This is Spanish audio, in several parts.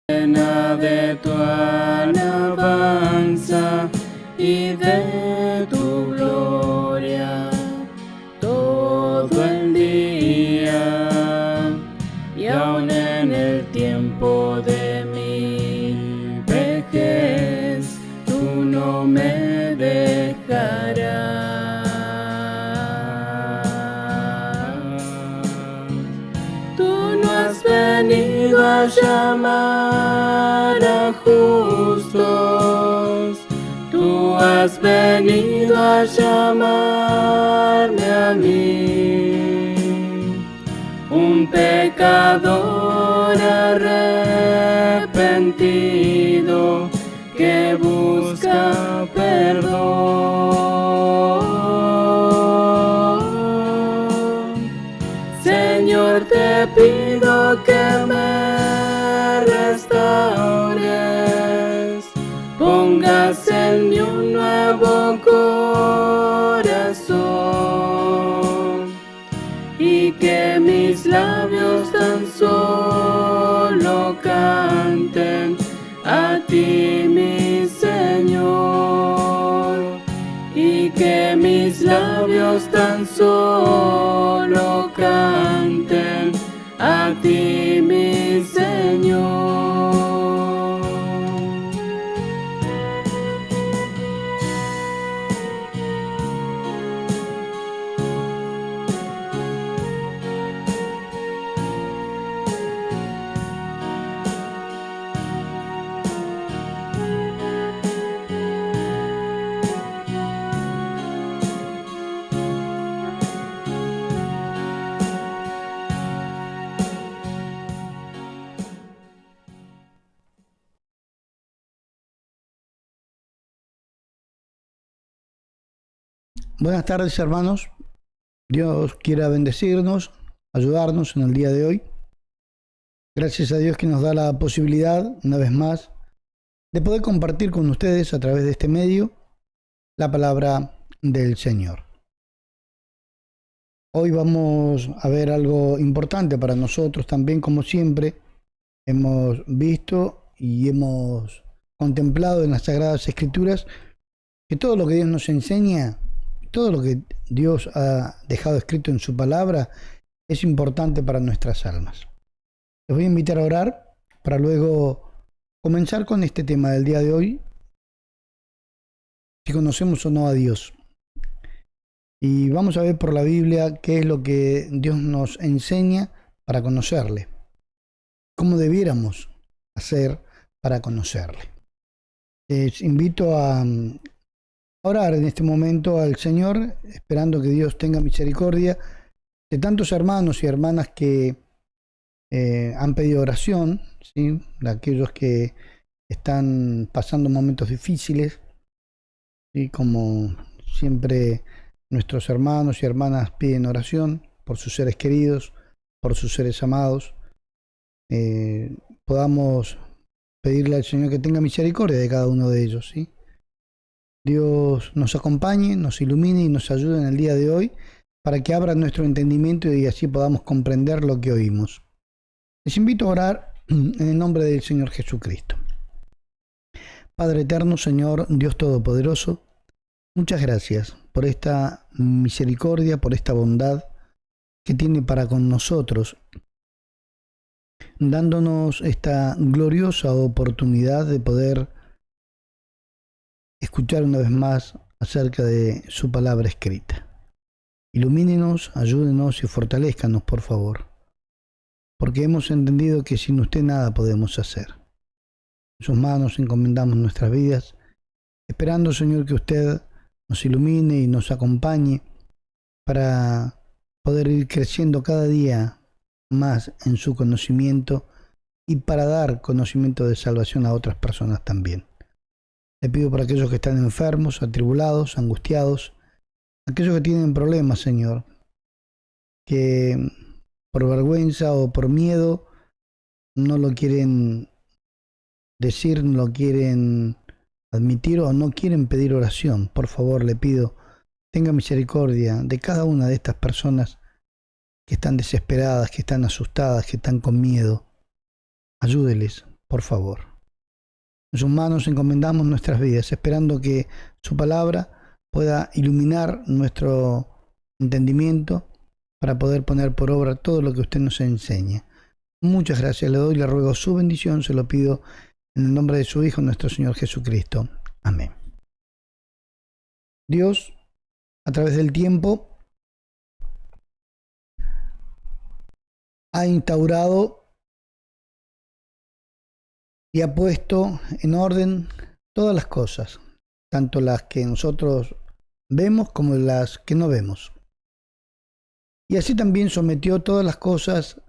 Llena de tu alabanza y de tu gloria todo el día, y aun en el tiempo de mi vejez, tú no me dejarás. Tú no has venido a llamar a justos, tú has venido a llamarme a mí, un pecador arrepentido que busca perdón. Señor, te pido que me restaures, pongas en mí un nuevo corazón, y que mis labios tan solo canten a ti, mi Señor, y que mis labios tan solo canten a ti, mi Señor. Buenas tardes, hermanos. Dios quiera bendecirnos, ayudarnos en el día de hoy. Gracias a Dios que nos da la posibilidad, una vez más, de poder compartir con ustedes a través de este medio la palabra del Señor. Hoy vamos a ver algo importante para nosotros también, como siempre hemos visto y hemos contemplado en las Sagradas Escrituras, que todo lo que Dios nos enseña, todo lo que Dios ha dejado escrito en su palabra es importante para nuestras almas. Les voy a invitar a orar para luego comenzar con este tema del día de hoy, si conocemos o no a Dios. Y vamos a ver por la Biblia qué es lo que Dios nos enseña para conocerle, cómo debiéramos hacer para conocerle. Les invito a orar en este momento al Señor, esperando que Dios tenga misericordia de tantos hermanos y hermanas que han pedido oración, ¿sí? De aquellos que están pasando momentos difíciles, ¿sí? Como siempre nuestros hermanos y hermanas piden oración por sus seres queridos, por sus seres amados. Podamos pedirle al Señor que tenga misericordia de cada uno de ellos, ¿sí? Dios nos acompañe, nos ilumine y nos ayude en el día de hoy para que abra nuestro entendimiento y así podamos comprender lo que oímos. Les invito a orar en el nombre del Señor Jesucristo. Padre eterno, Señor Dios Todopoderoso, muchas gracias por esta misericordia, por esta bondad que tiene para con nosotros, dándonos esta gloriosa oportunidad de poder escuchar una vez más acerca de su palabra escrita. Ilumínenos, ayúdenos y fortalezcanos, por favor, porque hemos entendido que sin usted nada podemos hacer. En sus manos encomendamos nuestras vidas, esperando, Señor, que usted nos ilumine y nos acompañe para poder ir creciendo cada día más en su conocimiento y para dar conocimiento de salvación a otras personas también. Le pido por aquellos que están enfermos, atribulados, angustiados, aquellos que tienen problemas, Señor, que por vergüenza o por miedo no lo quieren decir, no lo quieren admitir o no quieren pedir oración. Por favor, le pido, tenga misericordia de cada una de estas personas que están desesperadas, que están asustadas, que están con miedo. Ayúdeles, por favor. En sus manos encomendamos nuestras vidas, esperando que su palabra pueda iluminar nuestro entendimiento para poder poner por obra todo lo que usted nos enseña. Muchas gracias le doy, le ruego su bendición, se lo pido en el nombre de su Hijo, nuestro Señor Jesucristo. Amén. Dios, a través del tiempo, ha instaurado y ha puesto en orden todas las cosas, tanto las que nosotros vemos como las que no vemos. Y así también sometió todas las cosas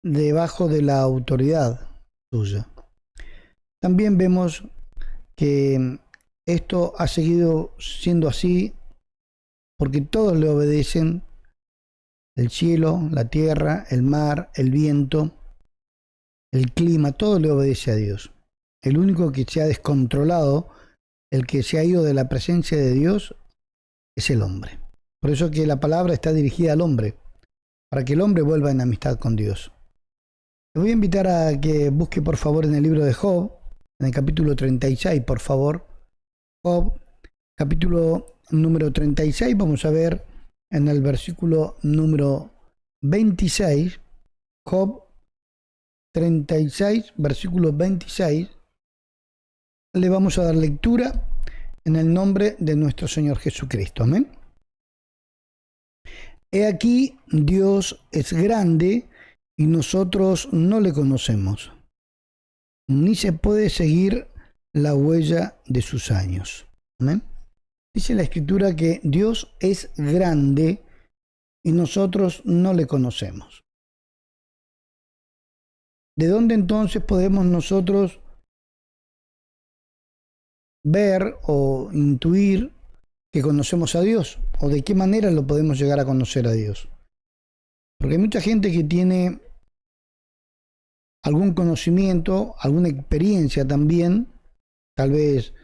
debajo de la autoridad suya. También vemos que esto ha seguido siendo así porque todos le obedecen: el cielo, la tierra, el mar, el viento, el clima, todo le obedece a Dios. El único que se ha descontrolado, el que se ha ido de la presencia de Dios, es el hombre. Por eso que la palabra está dirigida al hombre, para que el hombre vuelva en amistad con Dios. Le voy a invitar a que busque por favor en el libro de Job, en el capítulo 36, por favor. Job, capítulo número 36, vamos a ver en el versículo número 26, Job 36, versículo 26, le vamos a dar lectura en el nombre de nuestro Señor Jesucristo. Amén. He aquí, Dios es grande y nosotros no le conocemos, ni se puede seguir la huella de sus años. Amén. Dice la Escritura que Dios es grande y nosotros no le conocemos. ¿De dónde entonces podemos nosotros ver o intuir que conocemos a Dios? ¿O de qué manera lo podemos llegar a conocer a Dios? Porque hay mucha gente que tiene algún conocimiento, alguna experiencia también, tal vez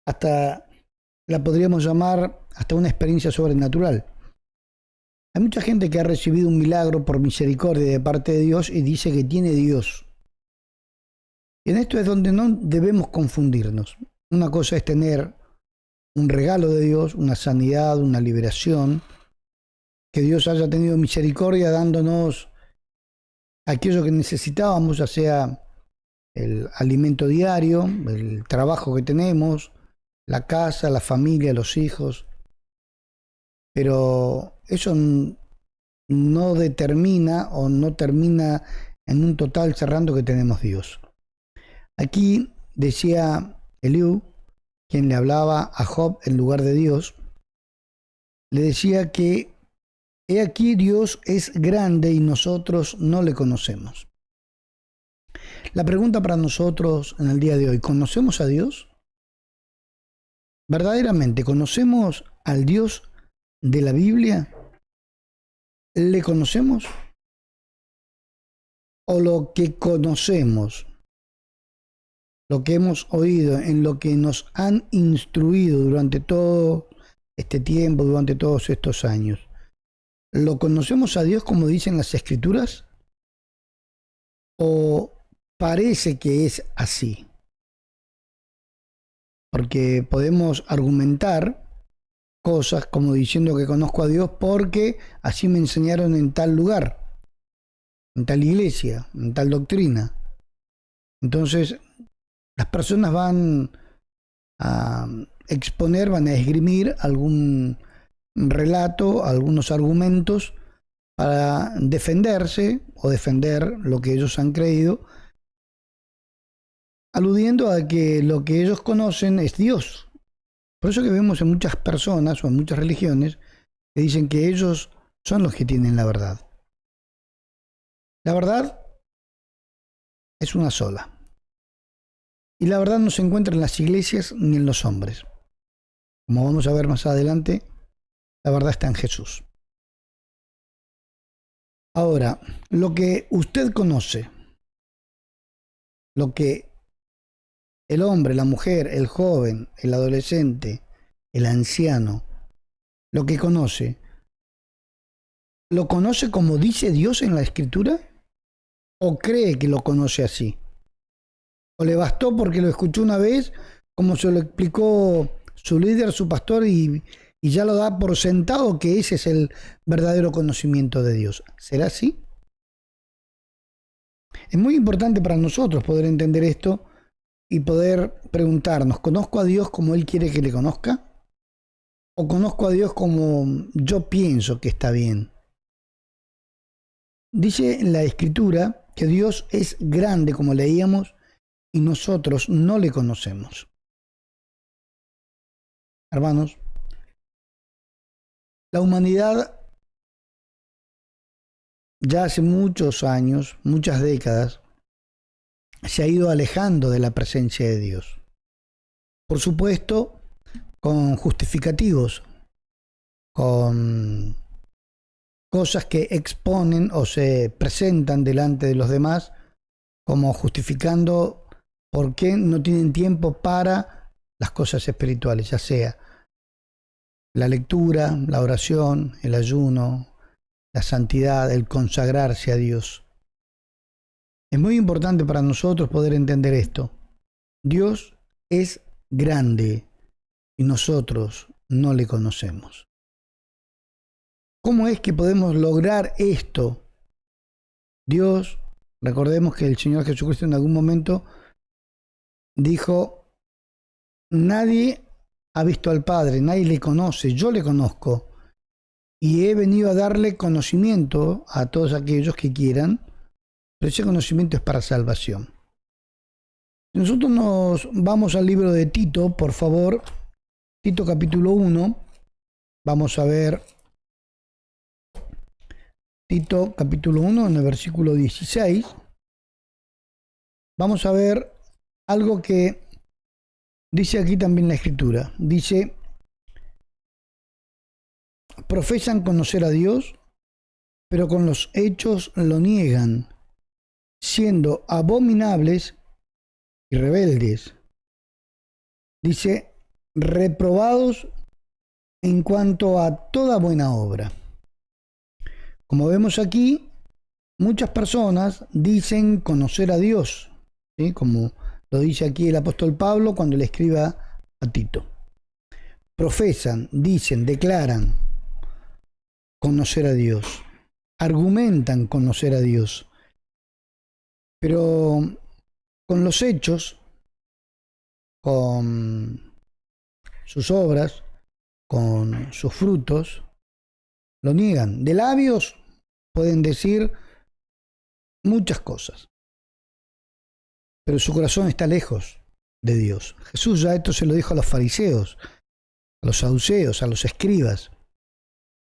hasta la podríamos llamar hasta una experiencia sobrenatural. Hay mucha gente que ha recibido un milagro por misericordia de parte de Dios y dice que tiene Dios. Y en esto es donde no debemos confundirnos. Una cosa es tener un regalo de Dios, una sanidad, una liberación, que Dios haya tenido misericordia dándonos aquello que necesitábamos, ya sea el alimento diario, el trabajo que tenemos, la casa, la familia, los hijos. Pero eso no determina o no termina en un total cerrando que tenemos Dios. Aquí decía Eliú, quien le hablaba a Job en lugar de Dios, le decía que he aquí Dios es grande y nosotros no le conocemos. La pregunta para nosotros en el día de hoy: ¿conocemos a Dios? ¿Verdaderamente conocemos al Dios de la Biblia? ¿Le conocemos? ¿O lo que conocemos, lo que hemos oído, en lo que nos han instruido durante todo este tiempo, durante todos estos años, lo conocemos a Dios como dicen las Escrituras? ¿O parece que es así? Porque podemos argumentar cosas como diciendo que conozco a Dios porque así me enseñaron en tal lugar, en tal iglesia, en tal doctrina. Entonces, las personas van a exponer, van a esgrimir algún relato, algunos argumentos para defenderse o defender lo que ellos han creído, aludiendo a que lo que ellos conocen es Dios. Por eso que vemos en muchas personas o en muchas religiones que dicen que ellos son los que tienen la verdad. La verdad es una sola. Y la verdad no se encuentra en las iglesias ni en los hombres. Como vamos a ver más adelante, la verdad está en Jesús. Ahora, lo que usted conoce, lo que el hombre, la mujer, el joven, el adolescente, el anciano, lo que conoce, ¿lo conoce como dice Dios en la Escritura? ¿O cree que lo conoce así? O le bastó porque lo escuchó una vez, como se lo explicó su líder, su pastor, y ya lo da por sentado que ese es el verdadero conocimiento de Dios. ¿Será así? Es muy importante para nosotros poder entender esto y poder preguntarnos, ¿conozco a Dios como Él quiere que le conozca? ¿O conozco a Dios como yo pienso que está bien? Dice en la Escritura que Dios es grande, como leíamos, y nosotros no le conocemos. Hermanos, la humanidad ya hace muchos años, muchas décadas, se ha ido alejando de la presencia de Dios. Por supuesto, con justificativos, con cosas que exponen o se presentan delante de los demás como justificando por qué no tienen tiempo para las cosas espirituales, ya sea la lectura, la oración, el ayuno, la santidad, el consagrarse a Dios. Es muy importante para nosotros poder entender esto. Dios es grande y nosotros no le conocemos. ¿Cómo es que podemos lograr esto? Dios, recordemos que el Señor Jesucristo en algún momento dijo, nadie ha visto al Padre, nadie le conoce, yo le conozco y he venido a darle conocimiento a todos aquellos que quieran, pero ese conocimiento es para salvación. Nosotros nos vamos al libro de Tito, por favor, Tito capítulo 1, vamos a ver Tito capítulo 1 en el versículo 16, vamos a ver algo que dice aquí también la Escritura. Dice, profesan conocer a Dios, pero con los hechos lo niegan, siendo abominables y rebeldes. Dice, reprobados en cuanto a toda buena obra. Como vemos aquí, muchas personas dicen conocer a Dios, ¿sí? Como lo dice aquí el apóstol Pablo cuando le escribe a Tito. Profesan, dicen, declaran conocer a Dios, argumentan conocer a Dios, pero con los hechos, con sus obras, con sus frutos, lo niegan. De labios pueden decir muchas cosas, pero su corazón está lejos de Dios. Jesús ya esto se lo dijo a los fariseos, a los saduceos, a los escribas,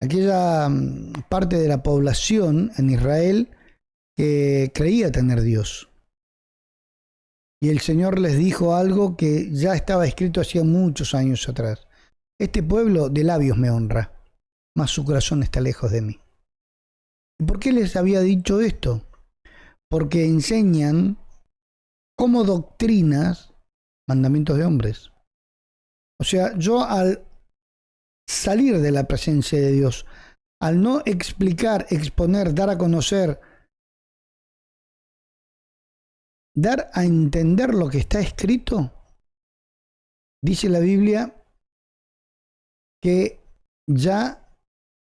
aquella parte de la población en Israel que creía tener Dios. Y el Señor les dijo algo que ya estaba escrito hacía muchos años atrás. Este pueblo de labios me honra, mas su corazón está lejos de mí. ¿Y por qué les había dicho esto? Porque enseñan como doctrinas mandamientos de hombres. O sea, yo al salir de la presencia de Dios, al no explicar, exponer, dar a conocer, dar a entender lo que está escrito, dice la Biblia que ya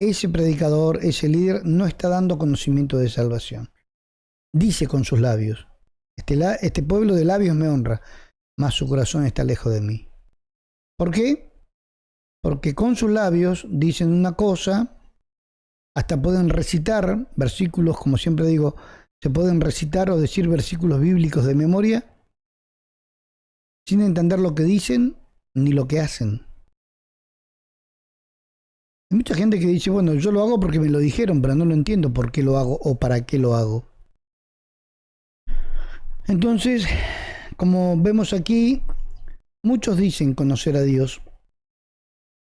ese predicador, ese líder, no está dando conocimiento de salvación. Dice con sus labios, este pueblo de labios me honra, mas su corazón está lejos de mí. ¿Por qué? Porque con sus labios dicen una cosa, hasta pueden recitar versículos, como siempre digo, se pueden recitar o decir versículos bíblicos de memoria, sin entender lo que dicen ni lo que hacen. Hay mucha gente que dice, bueno, yo lo hago porque me lo dijeron, pero no lo entiendo por qué lo hago o para qué lo hago. Entonces, como vemos aquí, muchos dicen conocer a Dios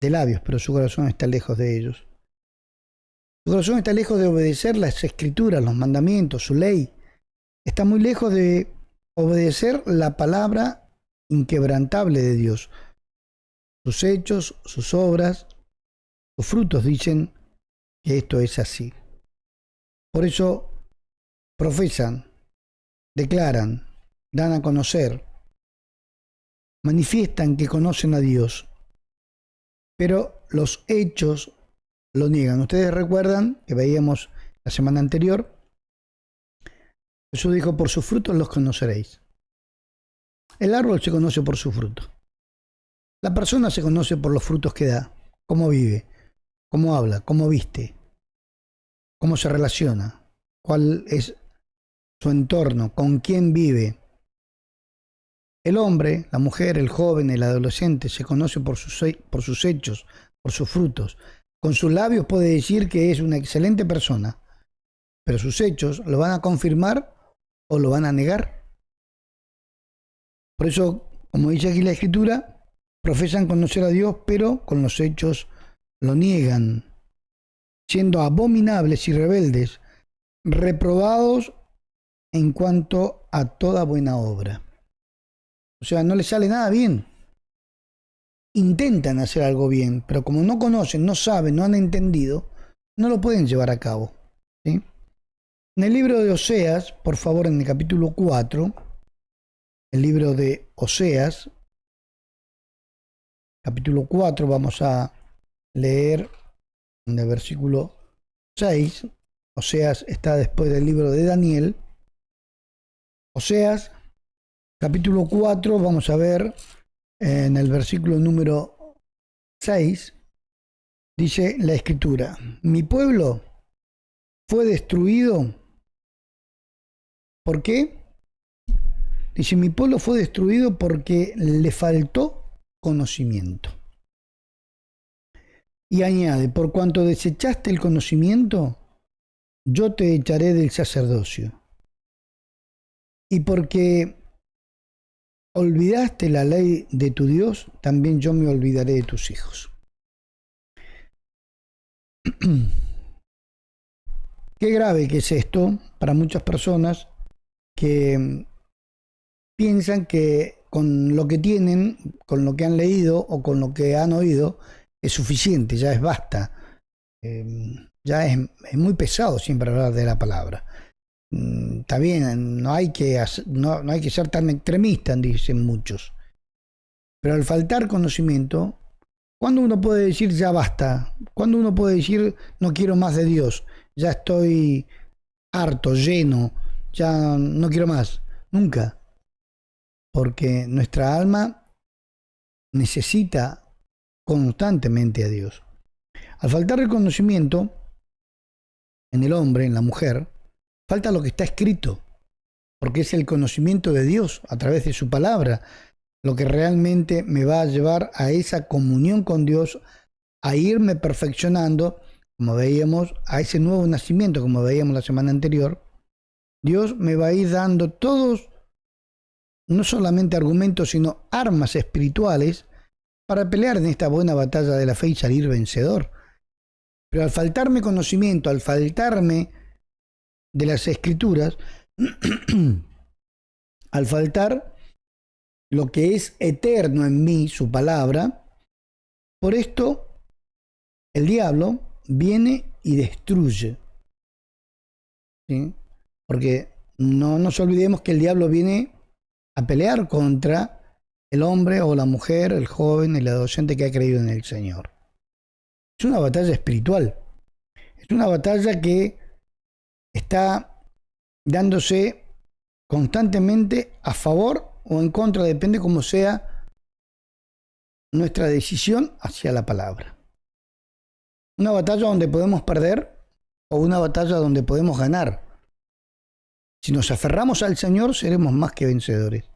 de labios, pero su corazón está lejos de ellos. Su corazón está lejos de obedecer las escrituras, los mandamientos, su ley. Está muy lejos de obedecer la palabra inquebrantable de Dios. Sus hechos, sus obras, sus frutos dicen que esto es así. Por eso profesan, declaran, dan a conocer manifiestan que conocen a Dios, pero los hechos lo niegan. Ustedes recuerdan que veíamos la semana anterior, Jesús dijo, por sus frutos los conoceréis. El árbol se conoce por su fruto. La persona se conoce por los frutos que da, cómo vive, cómo habla, cómo viste, cómo se relaciona, cuál es su entorno, con quién vive. El hombre, la mujer, el joven, el adolescente se conoce por sus hechos, por sus frutos. Con sus labios puede decir que es una excelente persona, pero sus hechos lo van a confirmar o lo van a negar. Por eso, como dice aquí la Escritura, profesan conocer a Dios, pero con los hechos lo niegan, siendo abominables y rebeldes, reprobados en cuanto a toda buena obra. O sea, no les sale nada bien. Intentan hacer algo bien, pero como no conocen, no saben, no han entendido, no lo pueden llevar a cabo, ¿sí? En el libro de Oseas, por favor, en el capítulo 4, el libro de Oseas, capítulo 4, vamos a leer en el versículo 6. Oseas está después del libro de Daniel. Oseas, capítulo 4, vamos a ver en el versículo número 6, dice la Escritura, mi pueblo fue destruido. ¿Por qué? Dice, mi pueblo fue destruido porque le faltó conocimiento. Y añade, por cuanto desechaste el conocimiento, yo te echaré del sacerdocio. Y porque olvidaste la ley de tu Dios, también yo me olvidaré de tus hijos. Qué grave que es esto para muchas personas que piensan que con lo que tienen, con lo que han leído o con lo que han oído, es suficiente, ya es basta. Ya es muy pesado siempre hablar de la palabra. Está bien, no hay que ser tan extremistas, dicen muchos. Pero al faltar conocimiento, ¿cuándo uno puede decir ya basta? ¿Cuándo uno puede decir no quiero más de Dios? Ya estoy harto, lleno, ya no quiero más. Nunca. Porque nuestra alma necesita constantemente a Dios. Al faltar el conocimiento en el hombre, en la mujer, falta lo que está escrito, porque es el conocimiento de Dios a través de su palabra, lo que realmente me va a llevar a esa comunión con Dios, a irme perfeccionando, como veíamos, a ese nuevo nacimiento, como veíamos la semana anterior. Dios me va a ir dando todos, no solamente argumentos, sino armas espirituales para pelear en esta buena batalla de la fe y salir vencedor. Pero al faltarme conocimiento, al faltarme de las Escrituras, al faltar lo que es eterno en mí, su palabra, por esto el diablo viene y destruye. ¿Sí? Porque no nos olvidemos que el diablo viene a pelear contra el hombre o la mujer, el joven, el adolescente que ha creído en el Señor. Es una batalla espiritual. Es una batalla que está dándose constantemente a favor o en contra, depende cómo sea nuestra decisión hacia la palabra. Una batalla donde podemos perder o una batalla donde podemos ganar. Si nos aferramos al Señor, seremos más que vencedores.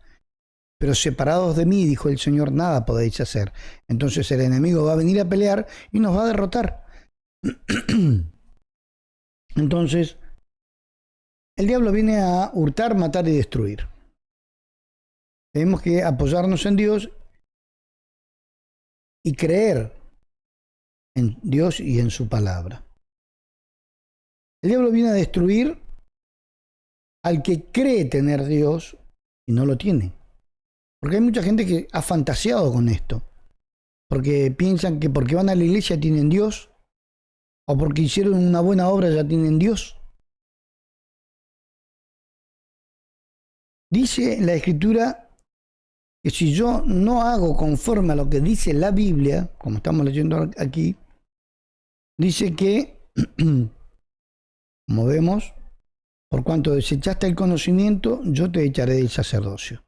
Pero separados de mí, dijo el Señor, nada podéis hacer. Entonces el enemigo va a venir a pelear y nos va a derrotar. Entonces, el diablo viene a hurtar, matar y destruir. Tenemos que apoyarnos en Dios y creer en Dios y en su palabra. El diablo viene a destruir al que cree tener Dios y no lo tiene. Porque hay mucha gente que ha fantaseado con esto. Porque piensan que porque van a la iglesia tienen Dios, o porque hicieron una buena obra ya tienen Dios. Dice la Escritura que si yo no hago conforme a lo que dice la Biblia, como estamos leyendo aquí, dice que, como vemos, por cuanto desechaste el conocimiento, yo te echaré del sacerdocio.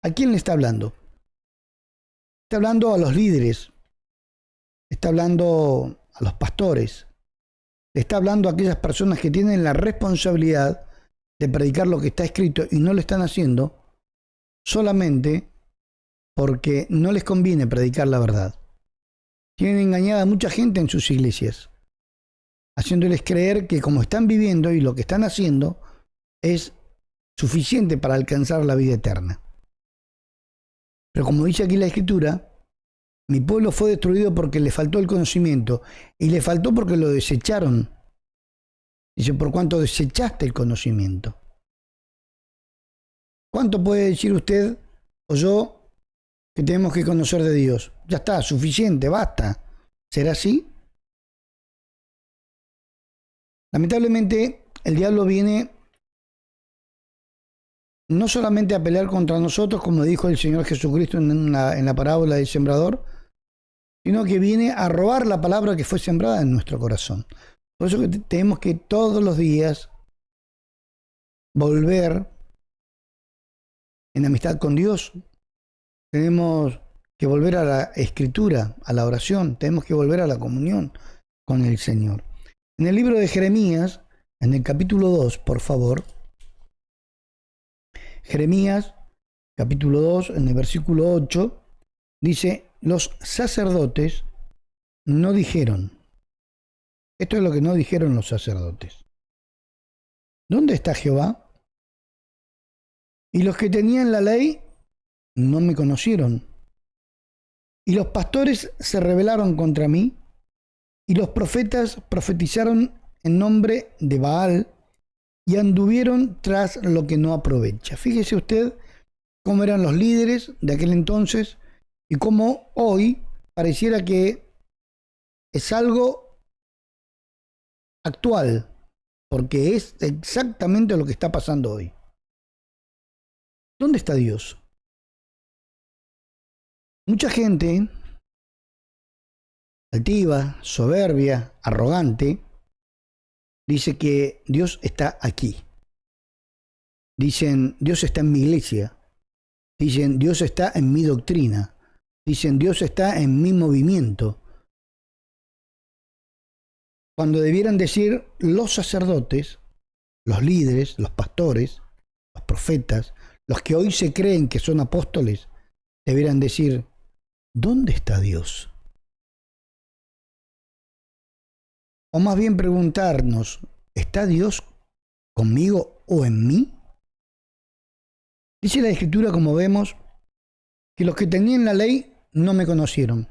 ¿A quién le está hablando? Está hablando a los líderes, está hablando a los pastores, le está hablando a aquellas personas que tienen la responsabilidad de predicar lo que está escrito y no lo están haciendo solamente porque no les conviene predicar la verdad. Tienen engañada a mucha gente en sus iglesias, haciéndoles creer que como están viviendo y lo que están haciendo es suficiente para alcanzar la vida eterna. Pero como dice aquí la Escritura, mi pueblo fue destruido porque le faltó el conocimiento, y le faltó porque lo desecharon. Dice, por cuanto desechaste el conocimiento. ¿Cuánto puede decir usted o yo que tenemos que conocer de Dios? Ya está, suficiente, basta. ¿Será así? Lamentablemente, el diablo viene no solamente a pelear contra nosotros, como dijo el Señor Jesucristo en la parábola del sembrador, sino que viene a robar la palabra que fue sembrada en nuestro corazón. Por eso que tenemos que todos los días volver en amistad con Dios. Tenemos que volver a la escritura, a la oración, tenemos que volver a la comunión con el Señor. En el libro de Jeremías, en el capítulo 2, por favor, Jeremías, capítulo 2, en el versículo 8, dice, los sacerdotes no dijeron. Esto es lo que no dijeron los sacerdotes. ¿Dónde está Jehová? Y los que tenían la ley no me conocieron. Y los pastores se rebelaron contra mí, y los profetas profetizaron en nombre de Baal, y anduvieron tras lo que no aprovecha. Fíjese usted cómo eran los líderes de aquel entonces, y cómo hoy pareciera que es algo actual, porque es exactamente lo que está pasando hoy. ¿Dónde está Dios? Mucha gente altiva, soberbia, arrogante, dice que Dios está aquí. Dicen, Dios está en mi iglesia. Dicen, Dios está en mi doctrina. Dicen, Dios está en mi movimiento. Cuando debieran decir los sacerdotes, los líderes, los pastores, los profetas, los que hoy se creen que son apóstoles, debieran decir, ¿dónde está Dios? O más bien preguntarnos, ¿está Dios conmigo o en mí? Dice la Escritura, como vemos, que los que tenían la ley no me conocieron.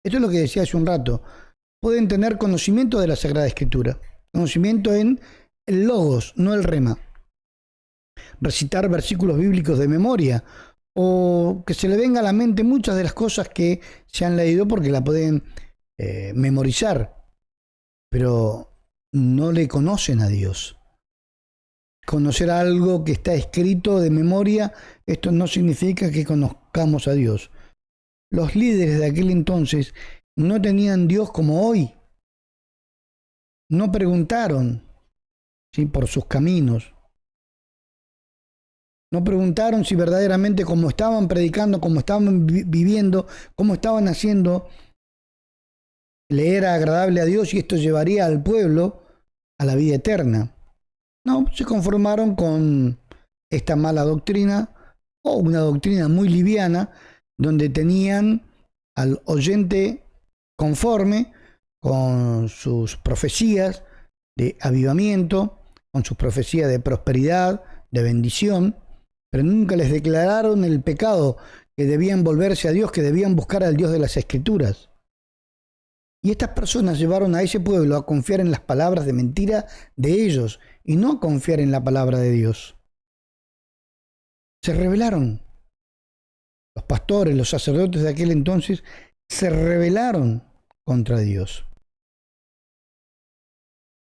Esto es lo que decía hace un rato. Pueden tener conocimiento de la Sagrada Escritura, conocimiento en el logos, no el rema. Recitar versículos bíblicos de memoria, o que se le venga a la mente muchas de las cosas que se han leído porque la pueden memorizar, pero no le conocen a Dios. Conocer algo que está escrito de memoria, esto no significa que conozcamos a Dios. Los líderes de aquel entonces no tenían Dios como hoy. No preguntaron, ¿sí?, por sus caminos. No preguntaron si verdaderamente como estaban predicando, como estaban viviendo, como estaban haciendo, le era agradable a Dios y esto llevaría al pueblo a la vida eterna. No, se conformaron con esta mala doctrina o una doctrina muy liviana donde tenían al oyente conforme con sus profecías de avivamiento, con sus profecías de prosperidad, de bendición, pero nunca les declararon el pecado, que debían volverse a Dios, que debían buscar al Dios de las Escrituras. Y estas personas llevaron a ese pueblo a confiar en las palabras de mentira de ellos y no a confiar en la palabra de Dios. Se rebelaron. Los pastores, los sacerdotes de aquel entonces se rebelaron contra Dios.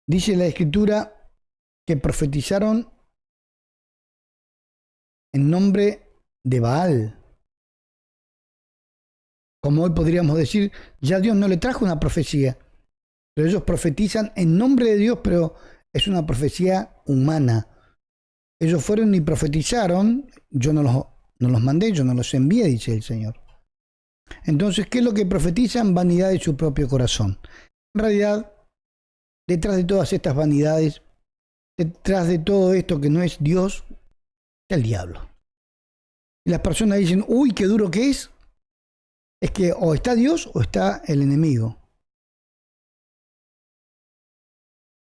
Dice la Escritura que profetizaron en nombre de Baal. Como hoy podríamos decir, ya Dios no le trajo una profecía, pero ellos profetizan en nombre de Dios, pero es una profecía humana. Ellos fueron y profetizaron, yo no los mandé, yo no los envié, dice el Señor. Entonces, ¿qué es lo que profetizan? Vanidad de su propio corazón. En realidad, detrás de todas estas vanidades, detrás de todo esto que no es Dios, está el diablo. Y las personas dicen, uy, qué duro que es. Es que o está Dios o está el enemigo.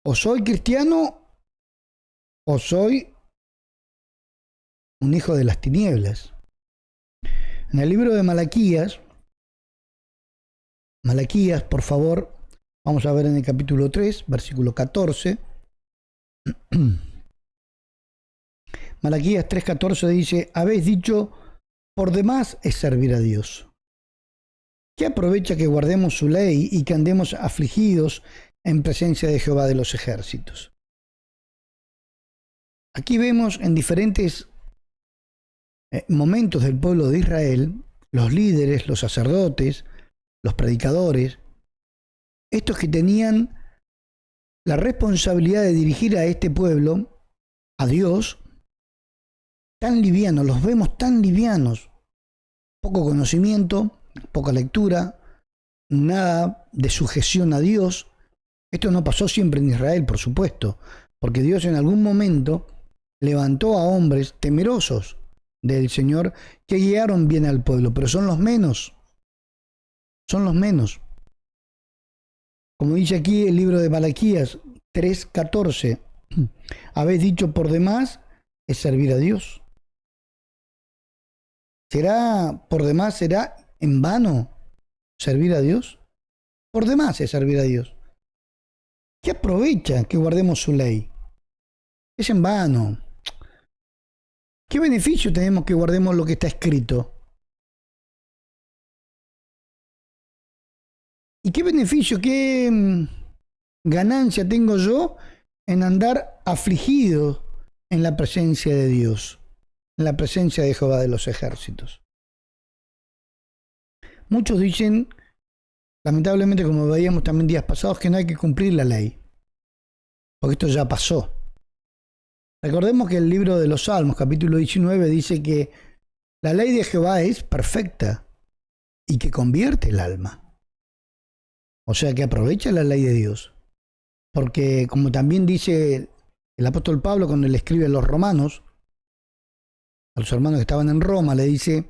O soy cristiano o soy un hijo de las tinieblas. En el libro de Malaquías, por favor, vamos a ver en el capítulo 3, versículo 14. Malaquías 3:14 dice, habéis dicho, por demás es servir a Dios. ¿Qué aprovecha que guardemos su ley y que andemos afligidos en presencia de Jehová de los ejércitos? Aquí vemos en diferentes momentos del pueblo de Israel, los líderes, los sacerdotes, los predicadores, estos que tenían la responsabilidad de dirigir a este pueblo, a Dios, tan livianos, los vemos tan livianos, poco conocimiento, poca lectura, nada de sujeción a Dios. Esto no pasó siempre en Israel, por supuesto, porque Dios en algún momento levantó a hombres temerosos del Señor que guiaron bien al pueblo, pero son los menos. Son los menos. Como dice aquí el libro de Malaquías 3:14, habéis dicho por demás es servir a Dios. ¿Será por demás, será en vano servir a Dios? Por demás es servir a Dios. ¿Qué aprovecha que guardemos su ley? Es en vano. ¿Qué beneficio tenemos que guardemos lo que está escrito? ¿Y qué beneficio, qué ganancia tengo yo en andar afligido en la presencia de Dios, en la presencia de Jehová de los ejércitos? Muchos dicen, lamentablemente, como veíamos también días pasados, que no hay que cumplir la ley, porque esto ya pasó. Recordemos que el libro de los Salmos, capítulo 19, dice que la ley de Jehová es perfecta y que convierte el alma. O sea que aprovecha la ley de Dios. Porque como también dice el apóstol Pablo cuando le escribe a los romanos, a los hermanos que estaban en Roma, le dice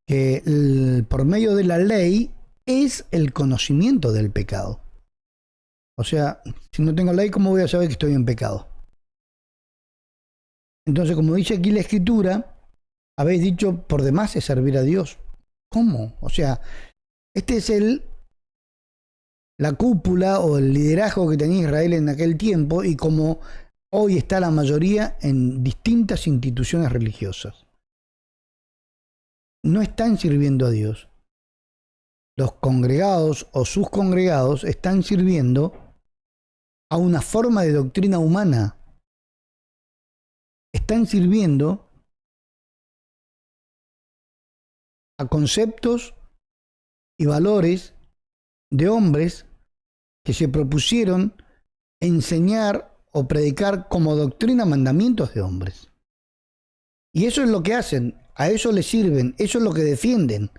que por medio de la ley es el conocimiento del pecado. O sea, si no tengo ley, ¿cómo voy a saber que estoy en pecado? Entonces, como dice aquí la Escritura, habéis dicho por demás es servir a Dios. ¿Cómo? O sea, este es la cúpula o el liderazgo que tenía Israel en aquel tiempo y como hoy está la mayoría en distintas instituciones religiosas. No están sirviendo a Dios. Los congregados o sus congregados están sirviendo a una forma de doctrina humana. Están sirviendo a conceptos y valores de hombres que se propusieron enseñar o predicar como doctrina mandamientos de hombres. Y eso es lo que hacen, a eso les sirven, eso es lo que defienden.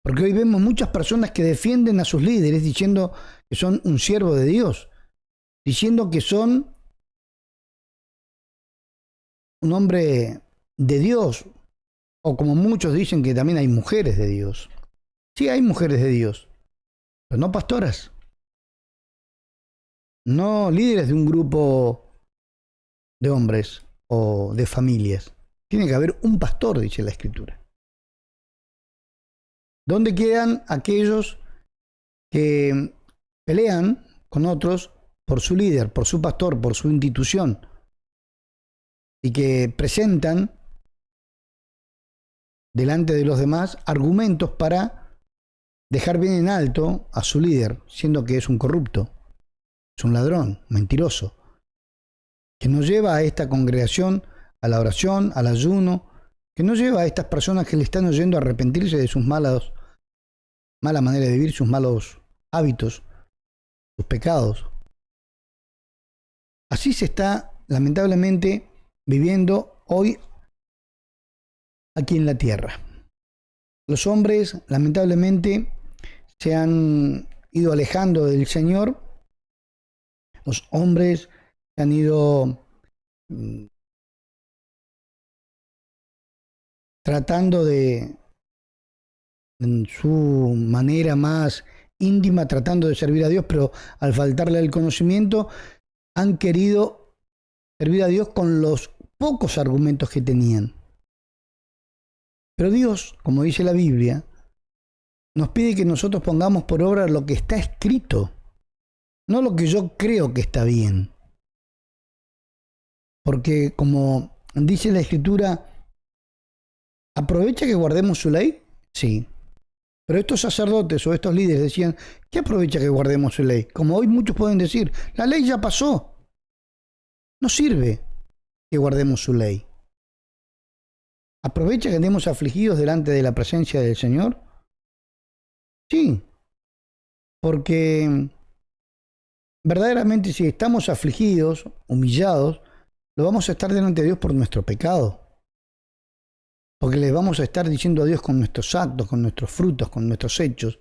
Porque hoy vemos muchas personas que defienden a sus líderes diciendo que son un siervo de Dios, diciendo que son un hombre de Dios, o como muchos dicen que también hay mujeres de Dios. Sí, hay mujeres de Dios, pero no pastoras, no líderes de un grupo de hombres o de familias. Tiene que haber un pastor, dice la Escritura. ¿Dónde quedan aquellos que pelean con otros por su líder, por su pastor, por su institución? Y que presentan delante de los demás argumentos para dejar bien en alto a su líder, siendo que es un corrupto, es un ladrón, mentiroso, que no lleva a esta congregación a la oración, al ayuno, que no lleva a estas personas que le están oyendo a arrepentirse de sus malos mala manera de vivir, sus malos hábitos, sus pecados. Así se está, lamentablemente, viviendo hoy aquí en la tierra. Los hombres, lamentablemente, se han ido alejando del Señor. Los hombres se han ido tratando de, en su manera más íntima, tratando de servir a Dios, pero al faltarle el conocimiento, han querido servir a Dios con los pocos argumentos que tenían. Pero Dios, como dice la Biblia, nos pide que nosotros pongamos por obra lo que está escrito, no lo que yo creo que está bien. Porque como dice la Escritura, ¿aprovecha que guardemos su ley? Sí. Pero estos sacerdotes o estos líderes decían, ¿qué aprovecha que guardemos su ley? Como hoy muchos pueden decir, la ley ya pasó. No sirve que guardemos su ley. ¿Aprovecha que andemos afligidos delante de la presencia del Señor? Sí. Porque verdaderamente si estamos afligidos, humillados, lo vamos a estar delante de Dios por nuestro pecado. Porque le vamos a estar diciendo a Dios con nuestros actos, con nuestros frutos, con nuestros hechos,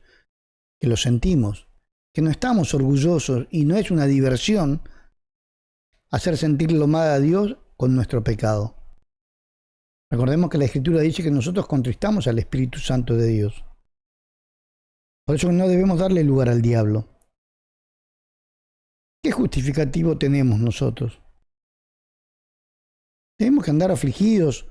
que lo sentimos, que no estamos orgullosos y no es una diversión hacer sentirlo mal a Dios con nuestro pecado. Recordemos que la Escritura dice que nosotros contristamos al Espíritu Santo de Dios. Por eso no debemos darle lugar al diablo. ¿Qué justificativo tenemos nosotros? Tenemos que andar afligidos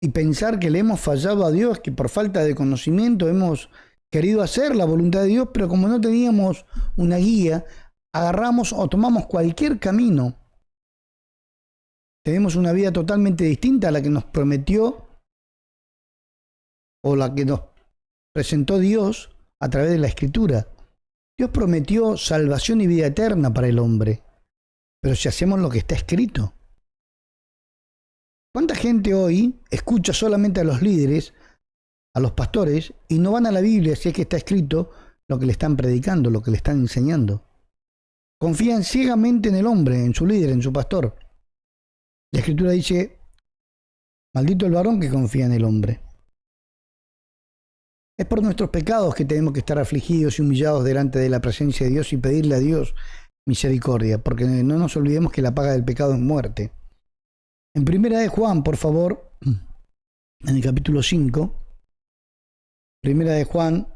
y pensar que le hemos fallado a Dios, que por falta de conocimiento hemos querido hacer la voluntad de Dios, pero como no teníamos una guía, agarramos o tomamos cualquier camino. Tenemos una vida totalmente distinta a la que nos prometió o la que nos presentó Dios a través de la Escritura. Dios prometió salvación y vida eterna para el hombre, pero si hacemos lo que está escrito. ¿Cuánta gente hoy escucha solamente a los líderes, a los pastores, y no van a la Biblia si es que está escrito lo que le están predicando, lo que le están enseñando? Confían ciegamente en el hombre, en su líder, en su pastor. La Escritura dice, maldito el varón que confía en el hombre. Es por nuestros pecados que tenemos que estar afligidos y humillados delante de la presencia de Dios y pedirle a Dios misericordia, porque no nos olvidemos que la paga del pecado es muerte. En Primera de Juan, por favor, en el capítulo 5, Primera de Juan,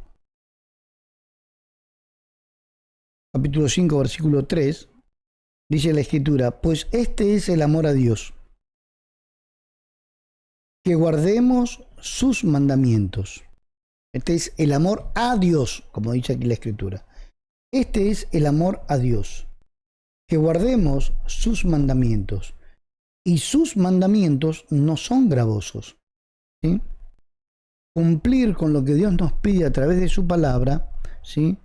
capítulo 5, versículo 3, dice la Escritura, pues este es el amor a Dios, que guardemos sus mandamientos. Este es el amor a Dios, como dice aquí la Escritura. Este es el amor a Dios, que guardemos sus mandamientos. Y sus mandamientos no son gravosos, ¿sí? Cumplir con lo que Dios nos pide a través de su palabra, ¿sí?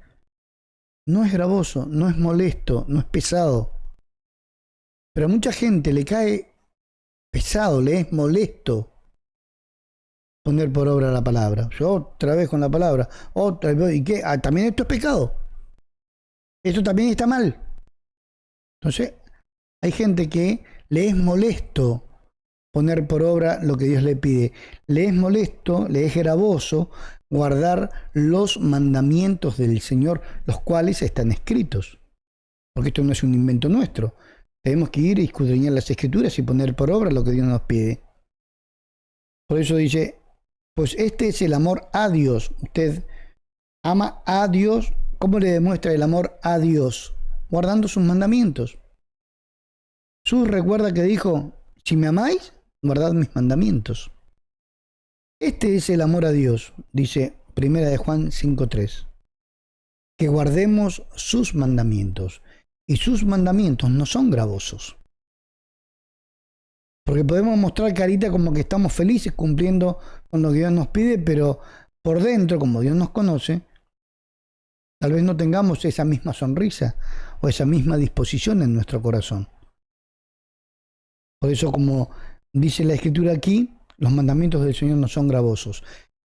No es gravoso, no es molesto, no es pesado. Pero a mucha gente le cae pesado, le es molesto poner por obra la palabra. Yo otra vez con la palabra, otra vez, ¿y qué? Ah, también esto es pecado. Esto también está mal. Entonces, hay gente que le es molesto poner por obra lo que Dios le pide. Le es molesto, le es gravoso guardar los mandamientos del Señor, los cuales están escritos. Porque esto no es un invento nuestro. Tenemos que ir y escudriñar las Escrituras y poner por obra lo que Dios nos pide. Por eso dice, pues este es el amor a Dios. Usted ama a Dios. ¿Cómo le demuestra el amor a Dios? Guardando sus mandamientos. Jesús recuerda que dijo, si me amáis, guardad mis mandamientos. Este es el amor a Dios, dice Primera de Juan 5:3, que guardemos sus mandamientos. Y sus mandamientos no son gravosos. Porque podemos mostrar carita como que estamos felices cumpliendo con lo que Dios nos pide, pero por dentro, como Dios nos conoce, tal vez no tengamos esa misma sonrisa o esa misma disposición en nuestro corazón. Por eso, como dice la Escritura aquí, los mandamientos del Señor no son gravosos.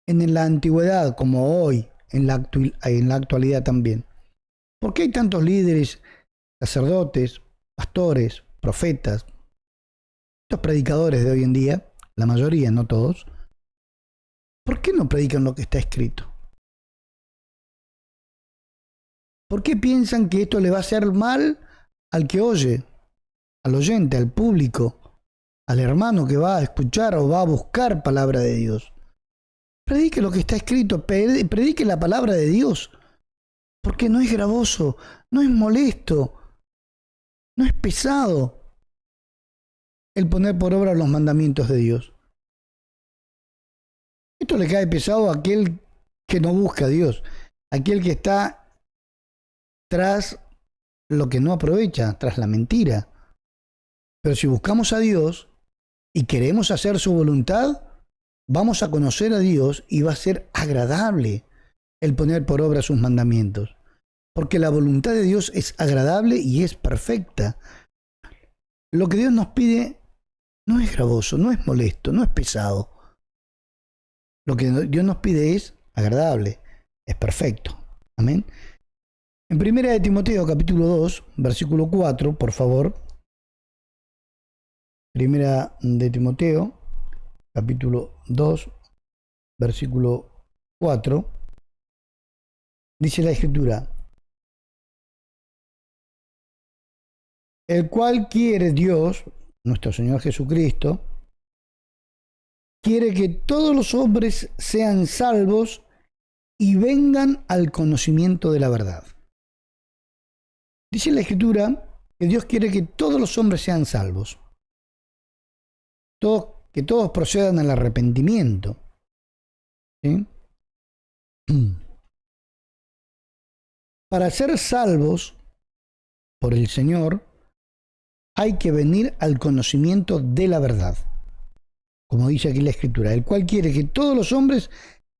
En la antigüedad, como hoy, en la actualidad también. ¿Por qué hay tantos líderes, sacerdotes, pastores, profetas, estos predicadores de hoy en día, la mayoría, no todos? ¿Por qué no predican lo que está escrito? ¿Por qué piensan que esto le va a hacer mal al que oye, al oyente, al público, al hermano que va a escuchar o va a buscar palabra de Dios? Predique lo que está escrito, predique la palabra de Dios, porque no es gravoso, no es molesto, no es pesado el poner por obra los mandamientos de Dios. Esto le cae pesado a aquel que no busca a Dios, aquel que está tras lo que no aprovecha, tras la mentira. Pero si buscamos a Dios y queremos hacer su voluntad, vamos a conocer a Dios y va a ser agradable el poner por obra sus mandamientos. Porque la voluntad de Dios es agradable y es perfecta. Lo que Dios nos pide no es gravoso, no es molesto, no es pesado. Lo que Dios nos pide es agradable, es perfecto. Amén. En 1 de Timoteo, capítulo 2, versículo 4, por favor. 1 de Timoteo, capítulo 2, versículo 4. Dice la Escritura: el cual quiere Dios, nuestro Señor Jesucristo, quiere que todos los hombres sean salvos y vengan al conocimiento de la verdad. Dice la Escritura que Dios quiere que todos los hombres sean salvos, que todos procedan al arrepentimiento. ¿Sí? Para ser salvos por el Señor hay que venir al conocimiento de la verdad. Como dice aquí la Escritura, el cual quiere que todos los hombres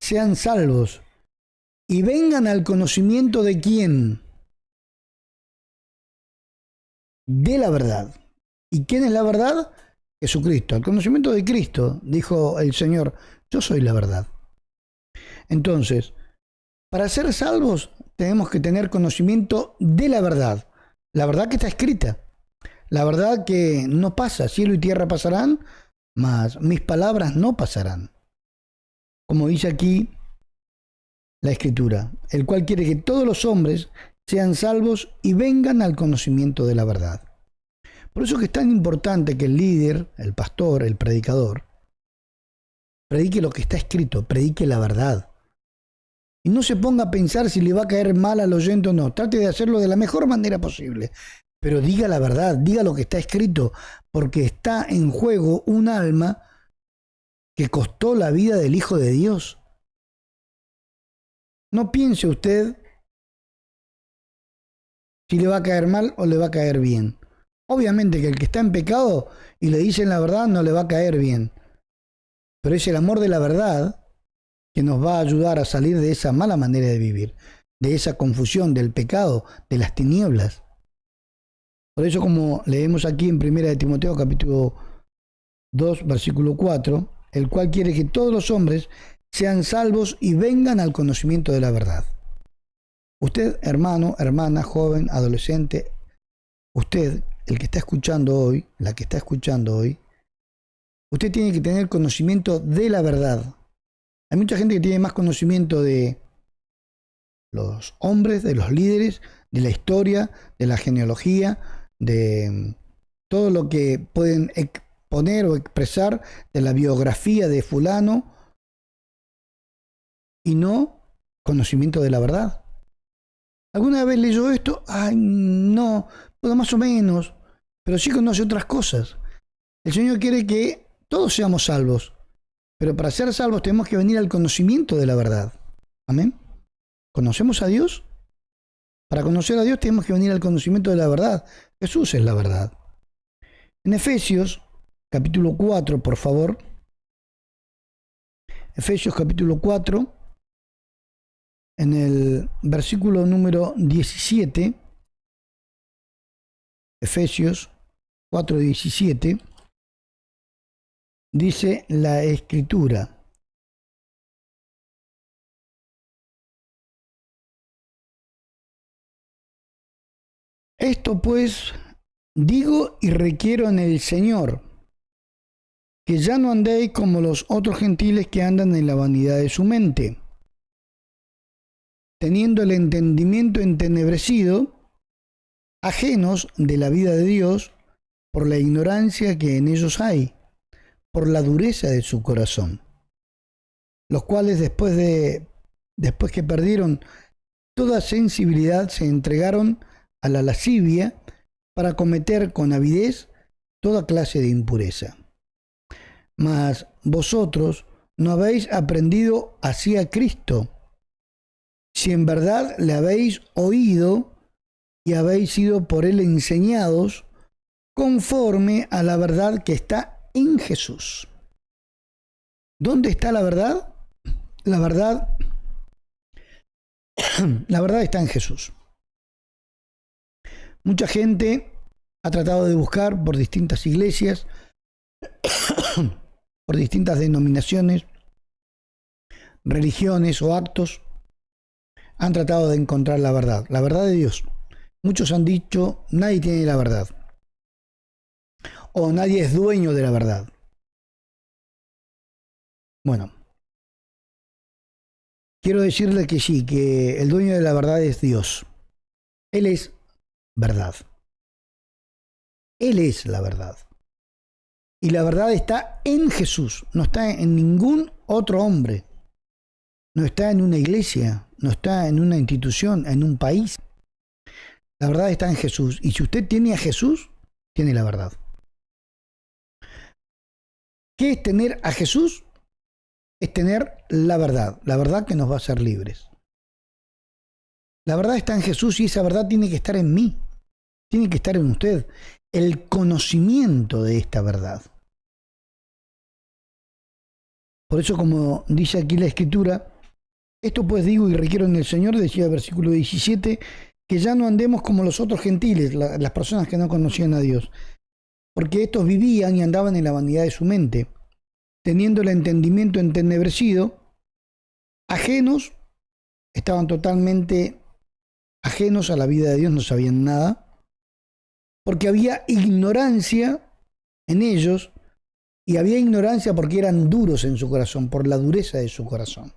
sean salvos y vengan al conocimiento de ¿quién? De la verdad. ¿Y quién es la verdad? Jesucristo. Al conocimiento de Cristo, dijo el Señor, yo soy la verdad. Entonces, para ser salvos tenemos que tener conocimiento de la verdad que está escrita, la verdad que no pasa, cielo y tierra pasarán, mas mis palabras no pasarán. Como dice aquí la Escritura, el cual quiere que todos los hombres sean salvos y vengan al conocimiento de la verdad. Por eso que es tan importante que el líder, el pastor, el predicador, predique lo que está escrito, predique la verdad. Y no se ponga a pensar si le va a caer mal al oyente o no. Trate de hacerlo de la mejor manera posible. Pero diga la verdad, diga lo que está escrito, porque está en juego un alma que costó la vida del Hijo de Dios. No piense usted si le va a caer mal o le va a caer bien. Obviamente que el que está en pecado y le dicen la verdad no le va a caer bien. Pero es el amor de la verdad que nos va a ayudar a salir de esa mala manera de vivir, de esa confusión, del pecado, de las tinieblas. Por eso, como leemos aquí en 1 de Timoteo capítulo 2, versículo 4, el cual quiere que todos los hombres sean salvos y vengan al conocimiento de la verdad. Usted, hermano, hermana, joven, adolescente, usted, el que está escuchando hoy, la que está escuchando hoy, usted tiene que tener conocimiento de la verdad. Hay mucha gente que tiene más conocimiento de los hombres, de los líderes, de la historia, de la genealogía, de todo lo que pueden exponer o expresar de la biografía de fulano, y no conocimiento de la verdad. ¿Alguna vez leyó esto? Ay, no, bueno, más o menos, pero sí conoce otras cosas. El Señor quiere que todos seamos salvos, pero para ser salvos tenemos que venir al conocimiento de la verdad. Amén. ¿Conocemos a Dios? Para conocer a Dios tenemos que venir al conocimiento de la verdad. Jesús es la verdad. En Efesios, capítulo 4, por favor. Efesios, capítulo 4, en el versículo número 17. Efesios 4, 17. Dice la Escritura: Esto pues digo y requiero en el Señor, que ya no andéis como los otros gentiles que andan en la vanidad de su mente, teniendo el entendimiento entenebrecido, ajenos de la vida de Dios, por la ignorancia que en ellos hay, por la dureza de su corazón, los cuales después que perdieron toda sensibilidad se entregaron a la lascivia para cometer con avidez toda clase de impureza. Mas vosotros no habéis aprendido así a Cristo, si en verdad le habéis oído y habéis sido por él enseñados conforme a la verdad que está en Jesús. ¿Dónde está la verdad? La verdad está en Jesús. Mucha gente ha tratado de buscar por distintas iglesias, por distintas denominaciones, religiones o actos, han tratado de encontrar la verdad de Dios. Muchos han dicho, nadie tiene la verdad, o nadie es dueño de la verdad. Bueno, quiero decirle que sí, que el dueño de la verdad es Dios. Él es verdad. Él es la verdad. Y la verdad está en Jesús, no está en ningún otro hombre. No está en una iglesia, no está en una institución, en un país. La verdad está en Jesús. Y si usted tiene a Jesús, tiene la verdad. ¿Qué es tener a Jesús? Es tener la verdad que nos va a hacer libres. La verdad está en Jesús y esa verdad tiene que estar en mí, tiene que estar en usted. El conocimiento de esta verdad. Por eso, como dice aquí la Escritura, esto pues digo y requiero en el Señor, decía el versículo 17, que ya no andemos como los otros gentiles, las personas que no conocían a Dios, porque estos vivían y andaban en la vanidad de su mente, teniendo el entendimiento entenebrecido, ajenos, estaban totalmente ajenos a la vida de Dios, no sabían nada, porque había ignorancia en ellos, y había ignorancia porque eran duros en su corazón, por la dureza de su corazón.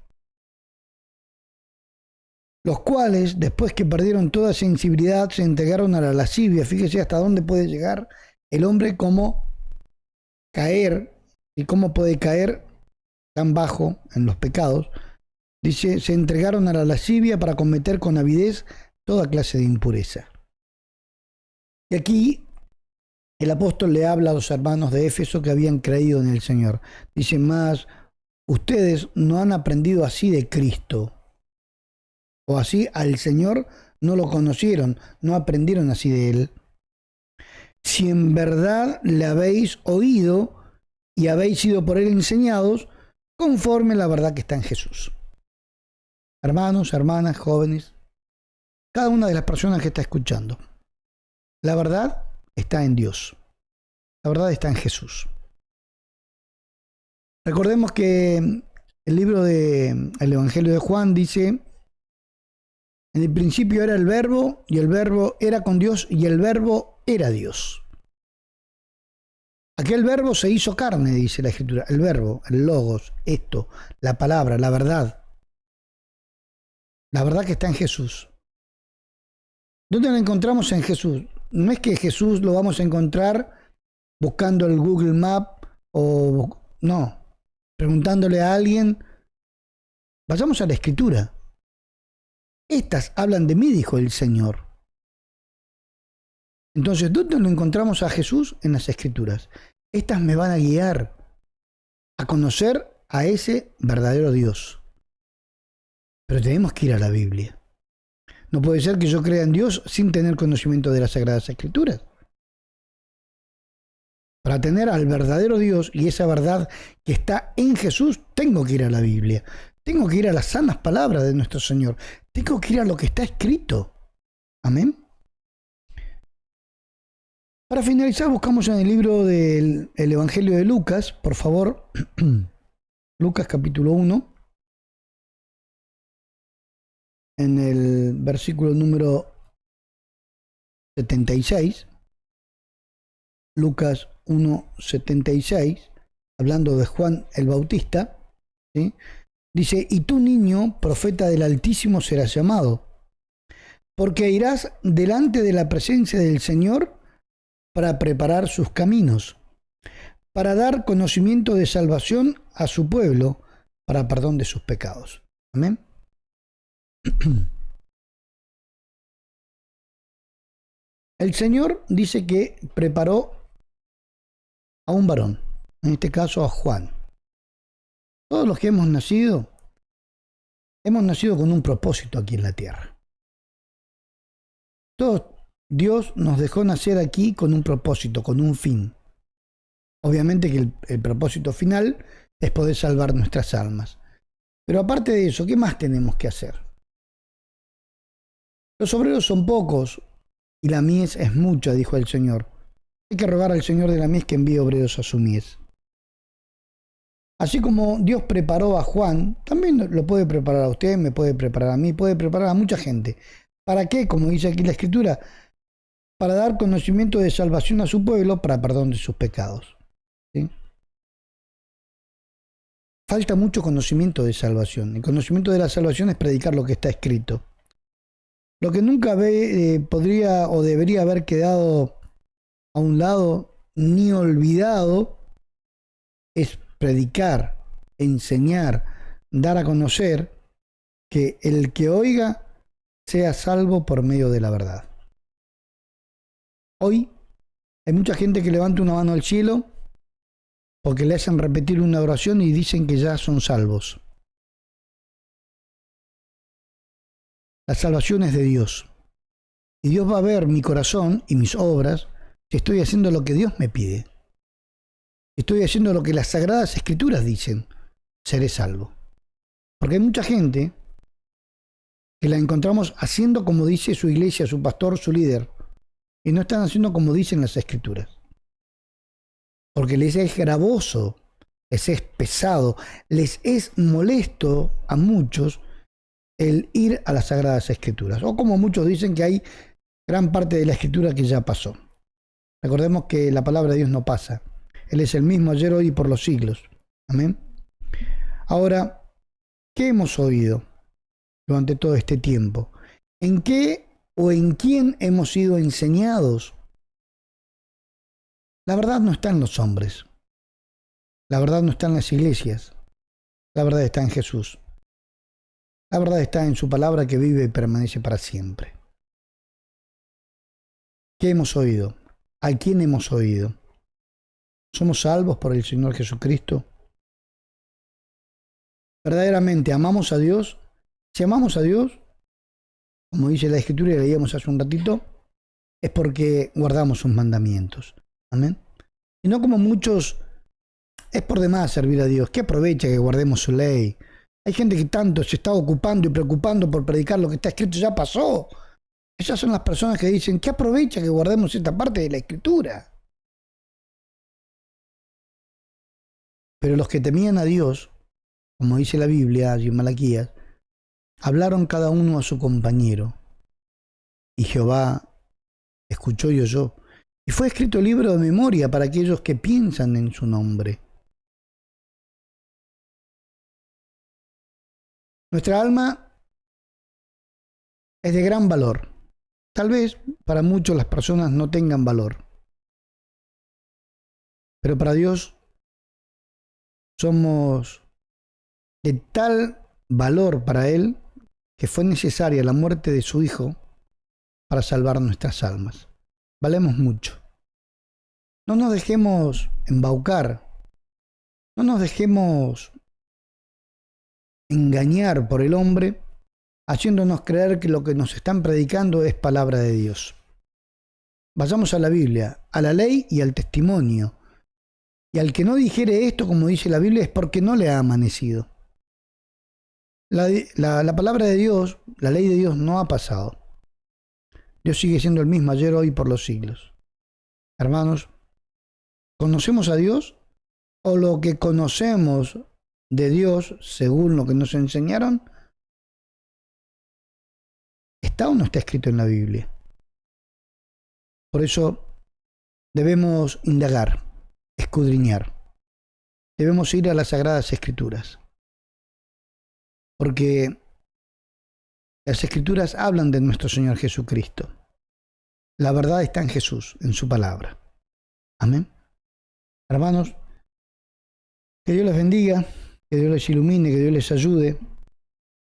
Los cuales, después que perdieron toda sensibilidad, se entregaron a la lascivia. Fíjese hasta dónde puede llegar el hombre, cómo caer, y cómo puede caer tan bajo en los pecados. Dice, se entregaron a la lascivia para cometer con avidez toda clase de impureza. Y aquí el apóstol le habla a los hermanos de Éfeso que habían creído en el Señor. Dice, más, ustedes no han aprendido así de Cristo, o así al Señor no lo conocieron, no aprendieron así de Él. Si en verdad le habéis oído y habéis sido por Él enseñados, conforme a la verdad que está en Jesús. Hermanos, hermanas, jóvenes, cada una de las personas que está escuchando, la verdad está en Dios. La verdad está en Jesús. Recordemos que el libro del Evangelio de Juan dice, en el principio era el Verbo, y el Verbo era con Dios, y el Verbo era Dios. Aquel Verbo se hizo carne, dice la Escritura. El Verbo, el Logos, esto, la palabra, la verdad. La verdad que está en Jesús. ¿Dónde la encontramos en Jesús? No es que Jesús lo vamos a encontrar buscando el Google Map o no, preguntándole a alguien. Vayamos a la Escritura. Estas hablan de mí, dijo el Señor. Entonces, ¿dónde lo encontramos a Jesús? En las Escrituras. Estas me van a guiar a conocer a ese verdadero Dios. Pero tenemos que ir a la Biblia. No puede ser que yo crea en Dios sin tener conocimiento de las Sagradas Escrituras. Para tener al verdadero Dios y esa verdad que está en Jesús, tengo que ir a la Biblia. Tengo que ir a las sanas palabras de nuestro Señor. Tengo que ir a lo que está escrito. Amén. Para finalizar, buscamos en el libro del Evangelio de Lucas, por favor. Lucas capítulo 1. En el versículo número 76, Lucas 1:76, hablando de Juan el Bautista, ¿sí? Dice, y tú niño, profeta del Altísimo serás llamado, porque irás delante de la presencia del Señor para preparar sus caminos, para dar conocimiento de salvación a su pueblo, para perdón de sus pecados. Amén. El Señor dice que preparó a un varón, en este caso a Juan. Todos los que hemos nacido con un propósito aquí en la tierra. Todos, Dios nos dejó nacer aquí con un propósito, con un fin. Obviamente que el propósito final es poder salvar nuestras almas. Pero aparte de eso, ¿qué más tenemos que hacer? Los obreros son pocos y la mies es mucha, dijo el Señor. Hay que rogar al Señor de la mies que envíe obreros a su mies. Así como Dios preparó a Juan, también lo puede preparar a usted, me puede preparar a mí, puede preparar a mucha gente. ¿Para qué? Como dice aquí la Escritura, para dar conocimiento de salvación a su pueblo, para perdón de sus pecados. ¿Sí? Falta mucho conocimiento de salvación. El conocimiento de la salvación es predicar lo que está escrito. Lo que nunca podría o debería haber quedado a un lado ni olvidado es predicar, enseñar, dar a conocer que el que oiga sea salvo por medio de la verdad. Hoy hay mucha gente que levanta una mano al cielo porque le hacen repetir una oración y dicen que ya son salvos. La salvación es de Dios. Y Dios va a ver mi corazón y mis obras si estoy haciendo lo que Dios me pide. Si estoy haciendo lo que las Sagradas Escrituras dicen, seré salvo. Porque hay mucha gente que la encontramos haciendo como dice su iglesia, su pastor, su líder. Y no están haciendo como dicen las Escrituras. Porque les es gravoso, les es pesado, les es molesto a muchos el ir a las Sagradas Escrituras. O como muchos dicen que hay gran parte de la Escritura que ya pasó. Recordemos que la palabra de Dios no pasa. Él es el mismo ayer, hoy y por los siglos. Amén. Ahora, ¿qué hemos oído durante todo este tiempo? ¿En qué o en quién hemos sido enseñados? La verdad no está en los hombres. La verdad no está en las iglesias. La verdad está en Jesús. La verdad está en su palabra que vive y permanece para siempre. ¿Qué hemos oído? ¿A quién hemos oído? ¿Somos salvos por el Señor Jesucristo? ¿Verdaderamente amamos a Dios? Si amamos a Dios, como dice la Escritura y leíamos hace un ratito, es porque guardamos sus mandamientos. Amén. Y no como muchos, es por demás servir a Dios. ¿Qué aprovecha que guardemos su ley? Hay gente que tanto se está ocupando y preocupando por predicar lo que está escrito, ya pasó. Esas son las personas que dicen, ¿qué aprovecha que guardemos esta parte de la Escritura? Pero los que temían a Dios, como dice la Biblia, allí en Malaquías, hablaron cada uno a su compañero. Y Jehová escuchó y oyó. Y fue escrito el libro de memoria para aquellos que piensan en su nombre. Nuestra alma es de gran valor. Tal vez para muchos las personas no tengan valor. Pero para Dios somos de tal valor para Él que fue necesaria la muerte de su Hijo para salvar nuestras almas. Valemos mucho. No nos dejemos embaucar. No nos dejemos engañar por el hombre, haciéndonos creer que lo que nos están predicando es palabra de Dios. Vayamos a la Biblia, a la ley y al testimonio. Y al que no dijere esto, como dice la Biblia, es porque no le ha amanecido. La palabra de Dios, la ley de Dios no ha pasado. Dios sigue siendo el mismo ayer, hoy, por los siglos. Hermanos, ¿conocemos a Dios? ¿O lo que conocemos de Dios, según lo que nos enseñaron, está o no está escrito en la Biblia? Por eso debemos indagar, escudriñar. Debemos ir a las Sagradas Escrituras. Porque las Escrituras hablan de nuestro Señor Jesucristo. La verdad está en Jesús, en su palabra. Amén. Hermanos, que Dios les bendiga, que Dios les ilumine, que Dios les ayude.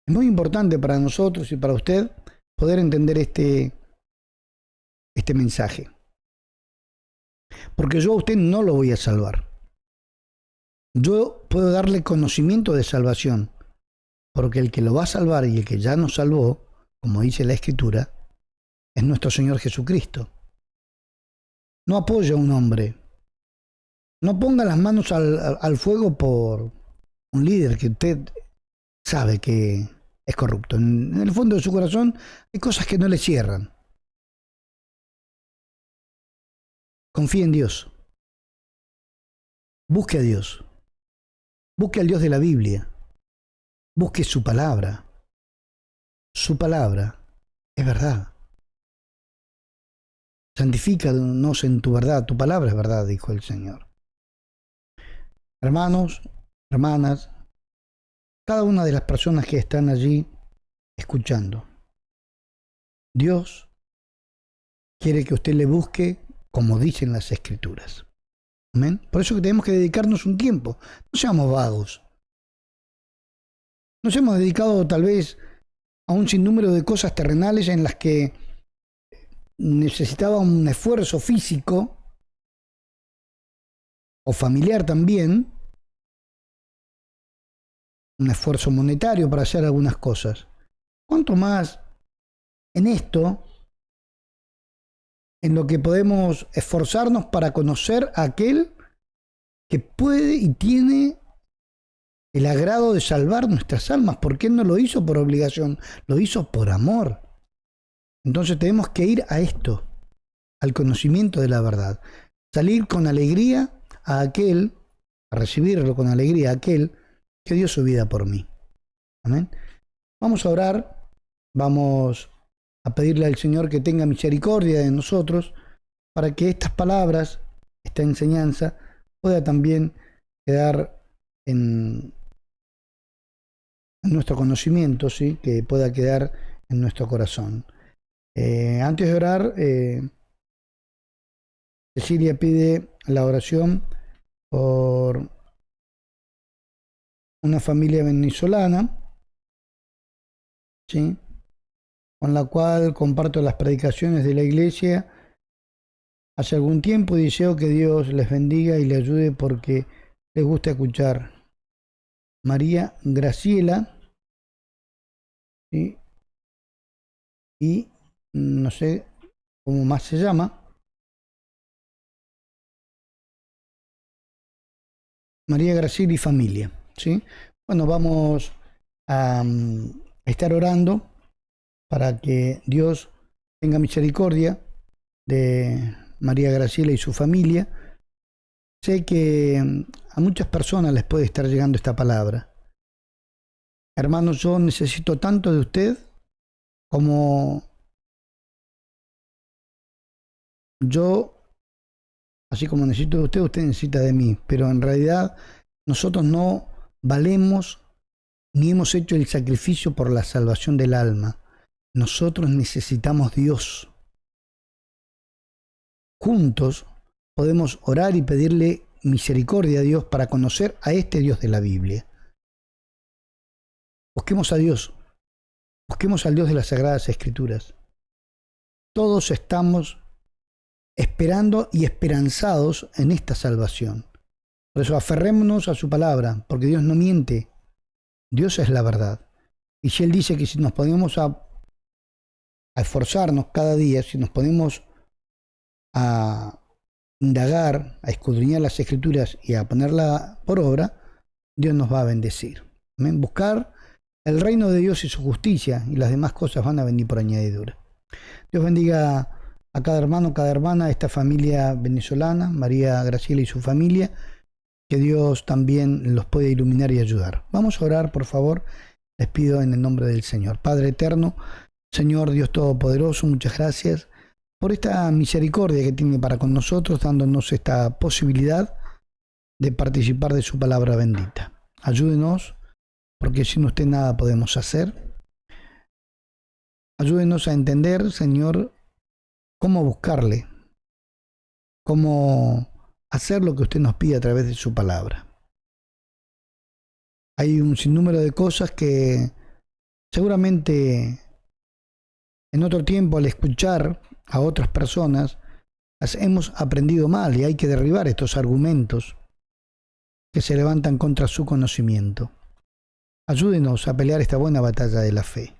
Es muy importante para nosotros y para usted poder entender este mensaje. Porque yo a usted no lo voy a salvar. Yo puedo darle conocimiento de salvación, porque el que lo va a salvar y el que ya nos salvó, como dice la Escritura, es nuestro Señor Jesucristo. No apoya a un hombre. No ponga las manos al fuego por un líder que usted sabe que es corrupto. En el fondo de su corazón hay cosas que no le cierran. Confíe en Dios. Busque a Dios. Busque al Dios de la Biblia. Busque su palabra. Su palabra es verdad. Santifícanos en tu verdad. Tu palabra es verdad, dijo el Señor. Hermanos, hermanas, cada una de las personas que están allí escuchando, Dios quiere que usted le busque como dicen las Escrituras. Amén. Por eso que tenemos que dedicarnos un tiempo. No seamos vagos. Nos hemos dedicado tal vez a un sinnúmero de cosas terrenales en las que necesitaba un esfuerzo físico o familiar también, un esfuerzo monetario para hacer algunas cosas. ¿Cuánto más en esto, en lo que podemos esforzarnos para conocer a aquel que puede y tiene el agrado de salvar nuestras almas? Porque Él no lo hizo por obligación, lo hizo por amor. Entonces tenemos que ir a esto, al conocimiento de la verdad. Salir con alegría a aquel, a recibirlo con alegría a aquel que dio su vida por mí. Amén. Vamos a orar, vamos a pedirle al Señor que tenga misericordia de nosotros para que estas palabras, esta enseñanza, pueda también quedar en nuestro conocimiento, ¿sí? Que pueda quedar en nuestro corazón. Antes de orar, Cecilia pide la oración por una familia venezolana, ¿sí? Con la cual comparto las predicaciones de la iglesia hace algún tiempo y deseo que Dios les bendiga y les ayude porque les gusta escuchar. María Graciela, ¿sí? Y no sé cómo más se llama. María Graciela y familia, ¿sí? Bueno, vamos a estar orando para que Dios tenga misericordia de María Graciela y su familia. Sé que a muchas personas les puede estar llegando esta palabra. Hermanos, yo necesito tanto de usted como yo, así como necesito de usted, usted necesita de mí. Pero en realidad nosotros no valemos ni hemos hecho el sacrificio por la salvación del alma. Nosotros necesitamos Dios. Juntos podemos orar y pedirle misericordia a Dios para conocer a este Dios de la Biblia. Busquemos a Dios. Busquemos al Dios de las Sagradas Escrituras. Todos estamos esperando y esperanzados en esta salvación. Por eso aferrémonos a su palabra, porque Dios no miente. Dios es la verdad. Y si Él dice que si nos ponemos a esforzarnos cada día, si nos ponemos a indagar, a escudriñar las Escrituras y a ponerla por obra, Dios nos va a bendecir. ¿Amén? Buscar el reino de Dios y su justicia, y las demás cosas van a venir por añadidura. Dios bendiga a cada hermano, cada hermana, a esta familia venezolana, María Graciela y su familia, que Dios también los pueda iluminar y ayudar. Vamos a orar, por favor. Les pido en el nombre del Señor. Padre eterno, Señor Dios Todopoderoso, muchas gracias por esta misericordia que tiene para con nosotros, dándonos esta posibilidad de participar de su palabra bendita. Ayúdenos, porque sin usted nada podemos hacer. Ayúdenos a entender, Señor, cómo buscarle, cómo hacer lo que usted nos pide a través de su palabra. Hay un sinnúmero de cosas que seguramente en otro tiempo, al escuchar a otras personas, las hemos aprendido mal, y hay que derribar estos argumentos que se levantan contra su conocimiento. Ayúdenos a pelear esta buena batalla de la fe,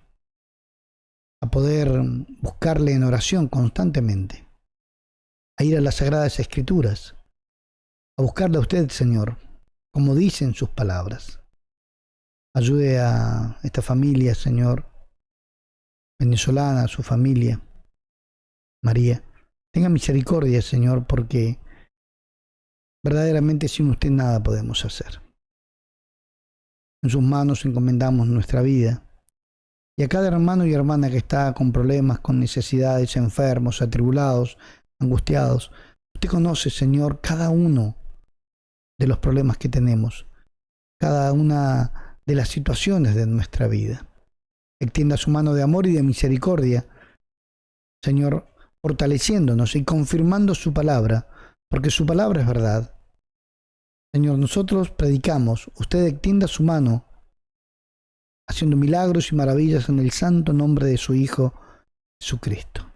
a poder buscarle en oración constantemente, a ir a las Sagradas Escrituras, a buscarle a usted, Señor, como dicen sus palabras. Ayude a esta familia, Señor, venezolana, a su familia, María. Tenga misericordia, Señor, porque verdaderamente sin usted nada podemos hacer. En sus manos encomendamos nuestra vida. Y a cada hermano y hermana que está con problemas, con necesidades, enfermos, atribulados, angustiados, usted conoce, Señor, cada uno de los problemas que tenemos, cada una de las situaciones de nuestra vida. Extienda su mano de amor y de misericordia, Señor, fortaleciéndonos y confirmando su palabra, porque su palabra es verdad. Señor, nosotros predicamos, usted extienda su mano, haciendo milagros y maravillas en el santo nombre de su Hijo Jesucristo.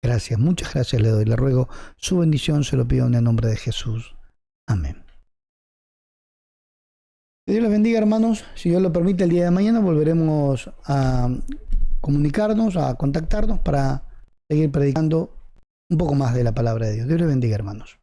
Gracias, muchas gracias le doy, le ruego su bendición, se lo pido en el nombre de Jesús. Amén. Que Dios les bendiga, hermanos. Si Dios lo permite, el día de mañana volveremos a comunicarnos, a contactarnos para seguir predicando un poco más de la palabra de Dios. Dios les bendiga, hermanos.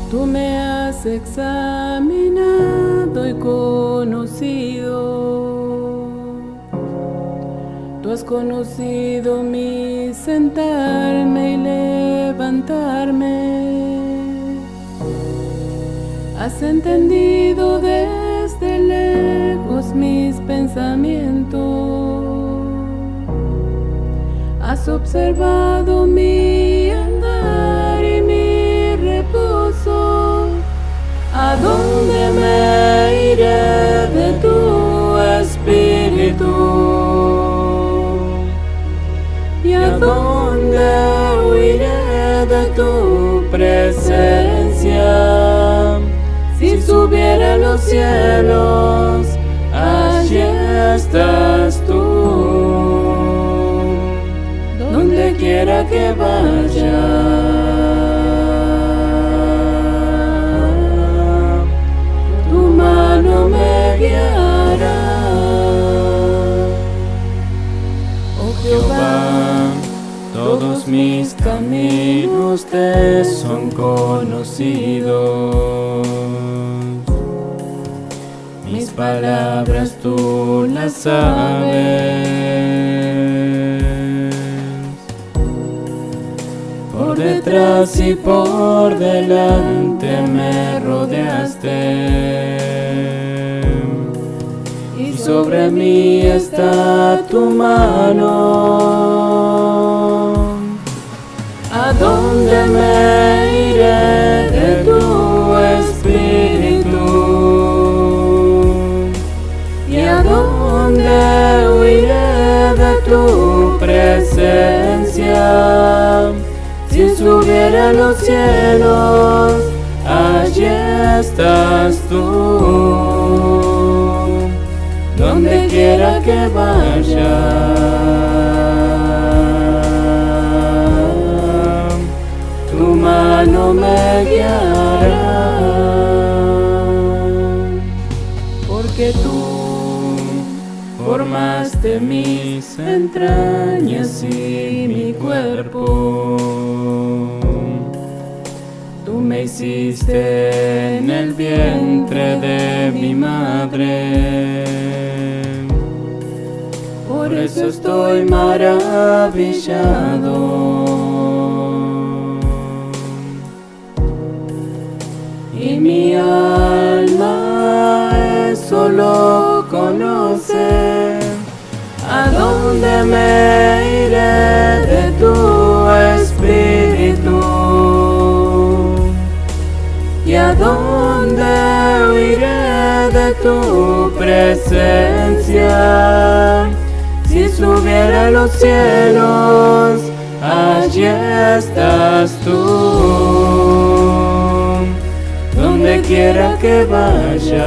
Tú me has examinado y conocido. Tú has conocido mi sentarme y levantarme. Has entendido desde lejos mis pensamientos. Has observado mi andar y mi reposo. ¿A dónde me iré de tu espíritu? ¿Y a dónde huiré de tu presencia? Si subiera a los cielos, allí estás tú. Donde quiera que vaya, no me guiará. Oh Jehová, todos mis caminos te son conocidos. Mis palabras tú las sabes. Por detrás y por delante me rodeaste. Sobre mí está tu mano. ¿A dónde me iré de tu espíritu? ¿Y a dónde huiré de tu presencia? Si subiera a los cielos, allí estás tú. Donde quiera que vaya, tu mano me guiará. porque tú formaste mis entrañas y mi cuerpo. Tú me hiciste en el vientre de mi madre. Por eso estoy maravillado. Y mi alma solo conoce a dónde me iré de tu espíritu y a dónde huiré de tu presencia. Si subiera a los cielos, allí estás tú. Donde quiera que vaya,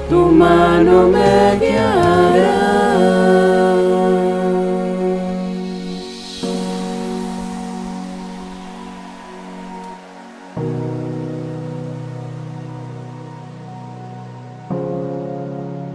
tu mano me guía.